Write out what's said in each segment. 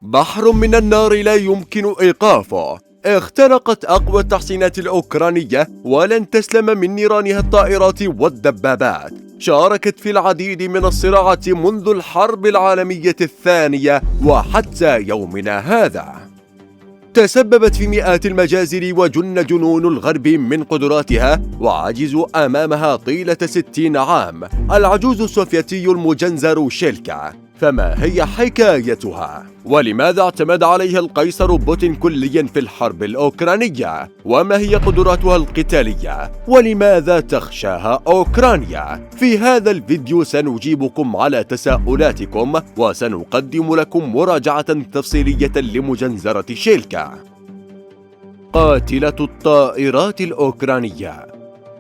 بحر من النار لا يمكن إيقافه. اخترقت أقوى التحصينات الأوكرانية ولن تسلم من نيرانها الطائرات والدبابات. شاركت في العديد من الصراعات منذ الحرب العالمية الثانية وحتى يومنا هذا. تسببت في مئات المجازر وجن جنون الغرب من قدراتها وعجزوا أمامها طيلة 60 عام. العجوز السوفيتي المجنزر شيلكا، فما هي حكايتها؟ ولماذا اعتمد عليها القيصر بوتين كليا في الحرب الأوكرانية؟ وما هي قدراتها القتالية؟ ولماذا تخشاها أوكرانيا؟ في هذا الفيديو سنجيبكم على تساؤلاتكم وسنقدم لكم مراجعة تفصيلية لمجنزرة شيلكا، قاتلة الطائرات الأوكرانية.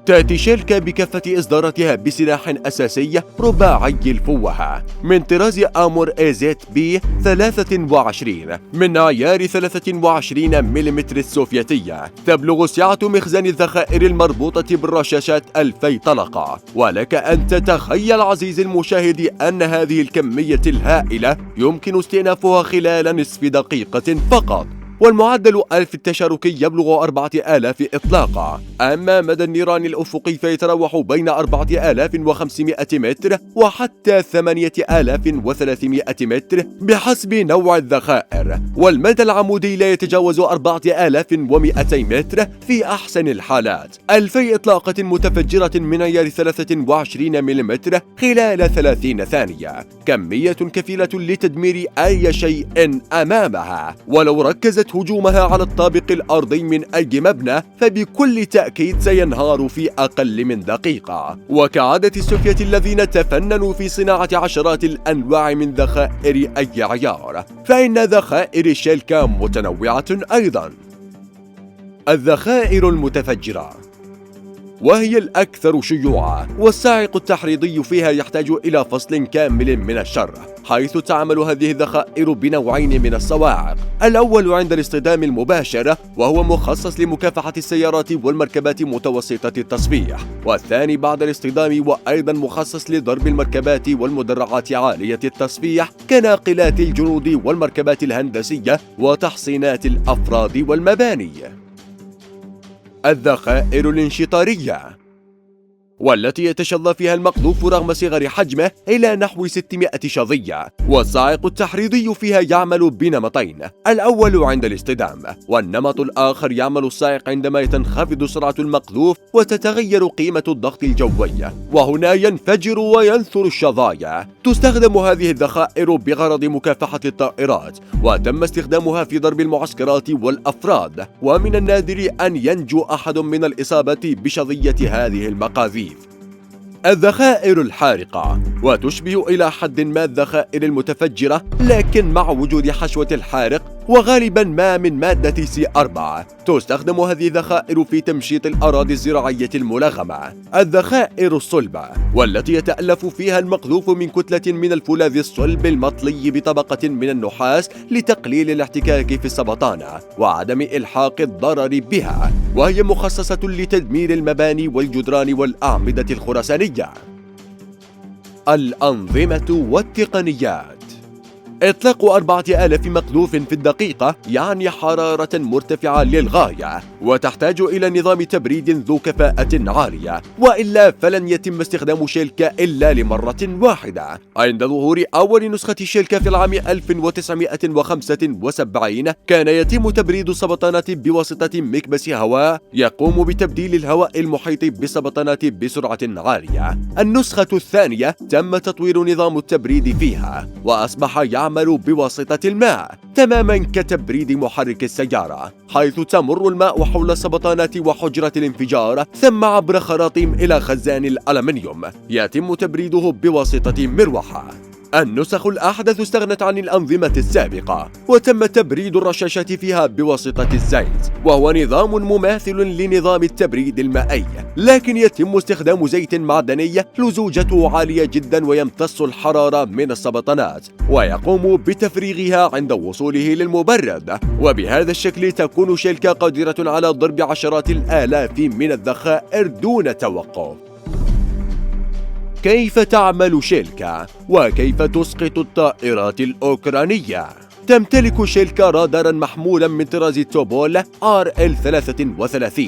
تأتي شيلكا بكافة إصداراتها بسلاح أساسي رباعي الفوهة من طراز آمور إيزيت بي 23 من عيار 23 ملم السوفيتية. تبلغ سعة مخزن الذخائر المربوطة بالرشاشات 2000 طلقة. ولك أن تتخيل عزيزي المشاهد أن هذه الكمية الهائلة يمكن استئنافها خلال نصف دقيقة فقط، والمعدل 1000 التشاركي يبلغ 4000 إطلاقا. أما مدى النيران الأفقي فيتراوح بين 4500 متر وحتى 8300 متر بحسب نوع الذخائر، والمدى العمودي لا يتجاوز 4200 متر في أحسن الحالات. 2000 إطلاقة متفجرة من عيار 23 ملم خلال 30 ثانية، كمية كفيلة لتدمير أي شيء أمامها. ولو ركزت هجومها على الطابق الأرضي من أي مبنى فبكل تأكيد سينهار في أقل من دقيقة. وكعادة السوفيت الذين تفننوا في صناعة عشرات الأنواع من ذخائر أي عيار، فإن ذخائر شيلكا متنوعة أيضا. الذخائر المتفجرة، وهي الأكثر شيوعا، والصاعق التحريضي فيها يحتاج إلى فصل كامل من الشر، حيث تعمل هذه الذخائر بنوعين من الصواعق. الأول عند الاصطدام المباشر وهو مخصص لمكافحة السيارات والمركبات متوسطة التصفيح، والثاني بعد الاصطدام وأيضا مخصص لضرب المركبات والمدرعات عالية التصفيح كناقلات الجنود والمركبات الهندسية وتحصينات الأفراد والمباني. الذخائر الانشطارية، والتي يتشظى فيها المقذوف رغم صغر حجمه إلى نحو 600 شظية. والصاعق التحريضي فيها يعمل بنمطين، الأول عند الاصطدام، والنمط الآخر يعمل الصاعق عندما تنخفض سرعة المقذوف وتتغير قيمة الضغط الجوي، وهنا ينفجر وينثر الشظايا. تستخدم هذه الذخائر بغرض مكافحة الطائرات، وتم استخدامها في ضرب المعسكرات والأفراد، ومن النادر أن ينجو أحد من الإصابة بشظية هذه المقاذيف. الذخائر الحارقة، وتشبه إلى حد ما الذخائر المتفجرة لكن مع وجود حشوة الحارق وغالبا ما من مادة C4. تستخدم هذه الذخائر في تمشيط الأراضي الزراعية الملغمة. الذخائر الصلبة، والتي يتألف فيها المقذوف من كتلة من الفولاذ الصلب المطلي بطبقة من النحاس لتقليل الاحتكاك في السبطانة وعدم إلحاق الضرر بها، وهي مخصصة لتدمير المباني والجدران والأعمدة الخرسانية. الأنظمة والتقنيات، إطلاق 4000 مقذوف في الدقيقة يعني حرارة مرتفعة للغاية، وتحتاج إلى نظام تبريد ذو كفاءة عالية، وإلا فلن يتم استخدام شيلكا إلا لمرة واحدة. عند ظهور أول نسخة شيلكا في العام 1975 كان يتم تبريد السبطانات بواسطة مكبس هواء يقوم بتبديل الهواء المحيط بالسبطانات بسرعة عالية. النسخة الثانية تم تطوير نظام التبريد فيها، وأصبح يعمل بواسطة الماء تماما كتبريد محرك السيارة، حيث تمر الماء حول السبطانات وحجرة الانفجار ثم عبر خراطيم إلى خزان الألمنيوم يتم تبريده بواسطة مروحة. النسخ الأحدث استغنت عن الأنظمة السابقة وتم تبريد الرشاشات فيها بواسطة الزيت، وهو نظام مماثل لنظام التبريد المائي، لكن يتم استخدام زيت معدني لزوجته عالية جدا ويمتص الحرارة من السبطانات ويقوم بتفريغها عند وصوله للمبرد. وبهذا الشكل تكون شيلكا قادرة على ضرب عشرات الآلاف من الذخائر دون توقف. كيف تعمل شيلكا؟ وكيف تسقط الطائرات الأوكرانية؟ تمتلك شيلكا رادارا محمولا من طراز توبول RL-33.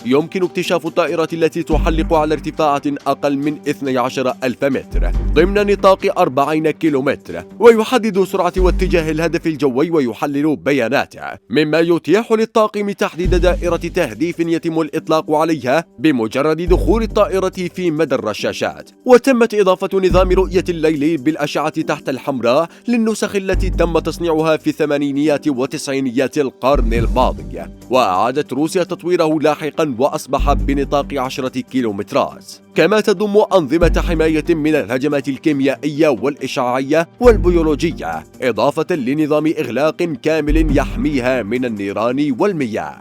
يمكن اكتشاف الطائرات التي تحلق على ارتفاعات أقل من 12,000 متر ضمن نطاق 40 كيلومتر، ويحدد سرعة واتجاه الهدف الجوي ويحلل بياناته، مما يتيح للطاقم تحديد دائرة تهديف يتم الإطلاق عليها بمجرد دخول الطائرة في مدى الرشاشات. وتمت إضافة نظام رؤية الليل بالأشعة تحت الحمراء للنسخ التي تم تصنيعها في الثمانينيات وتسعينيات القرن الماضي، وأعادت روسيا تطويره لاحقا وأصبح بنطاق 10 كيلومترات. كما تضم أنظمة حماية من الهجمات الكيميائية والإشعاعية والبيولوجية، إضافة لنظام إغلاق كامل يحميها من النيران والمياه.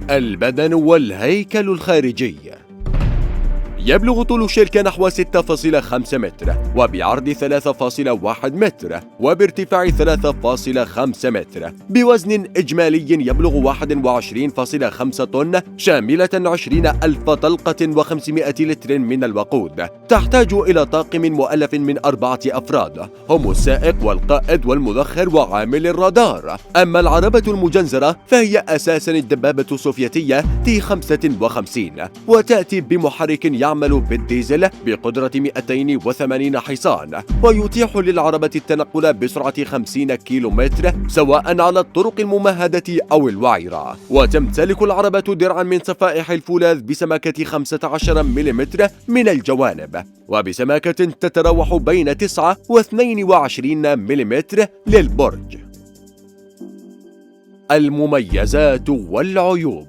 البدن والهيكل الخارجي. يبلغ طول شيلكا نحو 6.5 متر، وبعرض 3.1 متر، وبارتفاع 3.5 متر، بوزن إجمالي يبلغ 21.5 طن، شاملة 20,000 طلقة و500 لتر من الوقود. تحتاج إلى طاقم مؤلف من 4 أفراد، هم السائق والقائد والمذخر وعامل الرادار. أما العربة المجنزرة فهي أساسا الدبابة السوفيتية T-55، وتأتي بمحرك يعمل بالديزل بقدرة 280 حصان، ويتيح للعربة التنقل بسرعة 50 كيلومتر سواء على الطرق الممهدة أو الوعرة. وتمتلك العربة درعا من صفائح الفولاذ بسماكة 15 ملم من الجوانب، وبسماكة تتراوح بين 9 و22 ملم للبرج. المميزات والعيوب.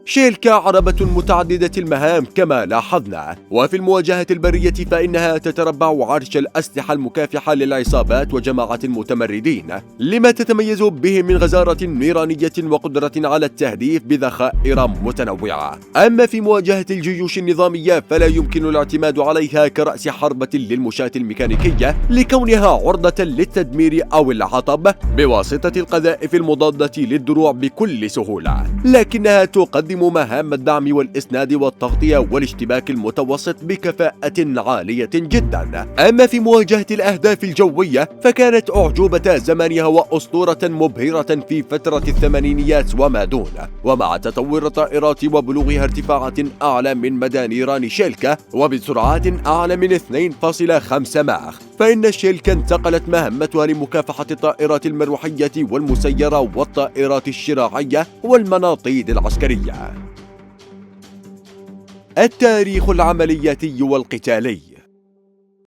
شيلكا عربة متعددة المهام كما لاحظنا، وفي المواجهة البرية فإنها تتربع عرش الأسلحة المكافحة للعصابات وجماعة المتمردين، لما تتميز به من غزارة نيرانية وقدرة على التهديف بذخائر متنوعة. أما في مواجهة الجيوش النظامية فلا يمكن الاعتماد عليها كرأس حربة للمشاة الميكانيكية، لكونها عرضة للتدمير أو العطب بواسطة القذائف المضادة للدروع بكل سهولة، لكنها تقدم مهام الدعم والإسناد والتغطية والاشتباك المتوسط بكفاءة عالية جدا. أما في مواجهة الأهداف الجوية فكانت أعجوبة زمانها وأسطورة مبهرة في فترة الثمانينيات وما دون، ومع تطور الطائرات وبلوغها ارتفاعات أعلى من مدى نيران شيلكا وبسرعات أعلى من 2.5 ماخ، فإن شيلكا انتقلت مهمتها لمكافحة الطائرات المروحية والمسيرة والطائرات الشراعية والمناطيد العسكرية. التاريخ العملياتي والقتالي.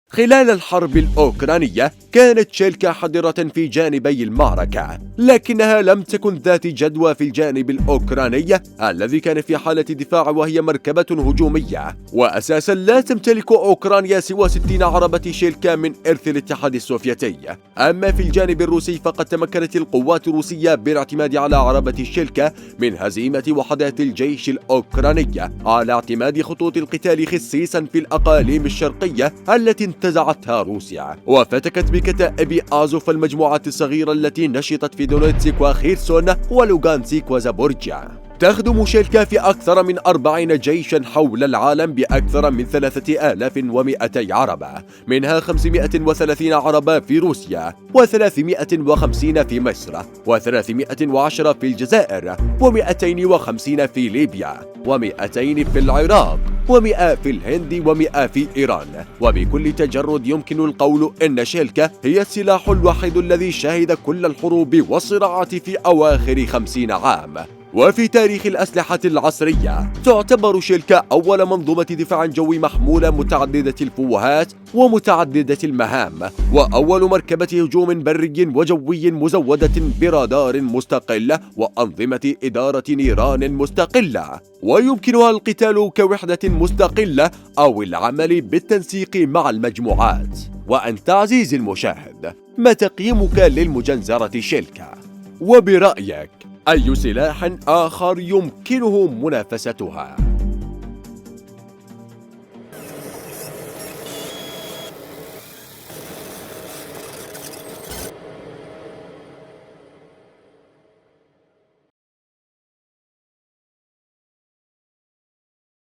خلال الحرب الأوكرانية كانت شيلكا حاضرة في جانبي المعركة، لكنها لم تكن ذات جدوى في الجانب الأوكراني الذي كان في حالة دفاع، وهي مركبة هجومية، وأساسا لا تمتلك أوكرانيا سوى 60 عربة شيلكا من إرث الاتحاد السوفيتي. أما في الجانب الروسي فقد تمكنت القوات الروسية بالاعتماد على عربة شيلكا من هزيمة وحدات الجيش الأوكراني على اعتماد خطوط القتال خصيصا في الأقاليم الشرقية التي انتزعتها روسيا، وفتكت بكتائب آزوف المجموعات الصغيرة التي نشطت في دونيتسك وخيرسون ولوغانسك وزابورجيا. تخدم شيلكا في أكثر من 40 جيشا حول العالم بأكثر من 3200 عربة، منها 530 عربة في روسيا، و350 في مصر، و310 في الجزائر، و250 في ليبيا، و200 في العراق، و100 في الهند، و100 في إيران. وبكل تجرد يمكن القول إن شيلكا هي السلاح الوحيد الذي شهد كل الحروب والصراعات في أواخر 50 عام. وفي تاريخ الأسلحة العصرية تعتبر شيلكا أول منظومة دفاع جوي محمولة متعددة الفوهات ومتعددة المهام، وأول مركبة هجوم بري وجوي مزودة برادار مستقل وأنظمة إدارة نيران مستقلة، ويمكنها القتال كوحدة مستقلة أو العمل بالتنسيق مع المجموعات. وأنت عزيزي المشاهد، ما تقييمك للمجنزرة شيلكا؟ وبرأيك أي سلاح آخر يمكنه منافستها؟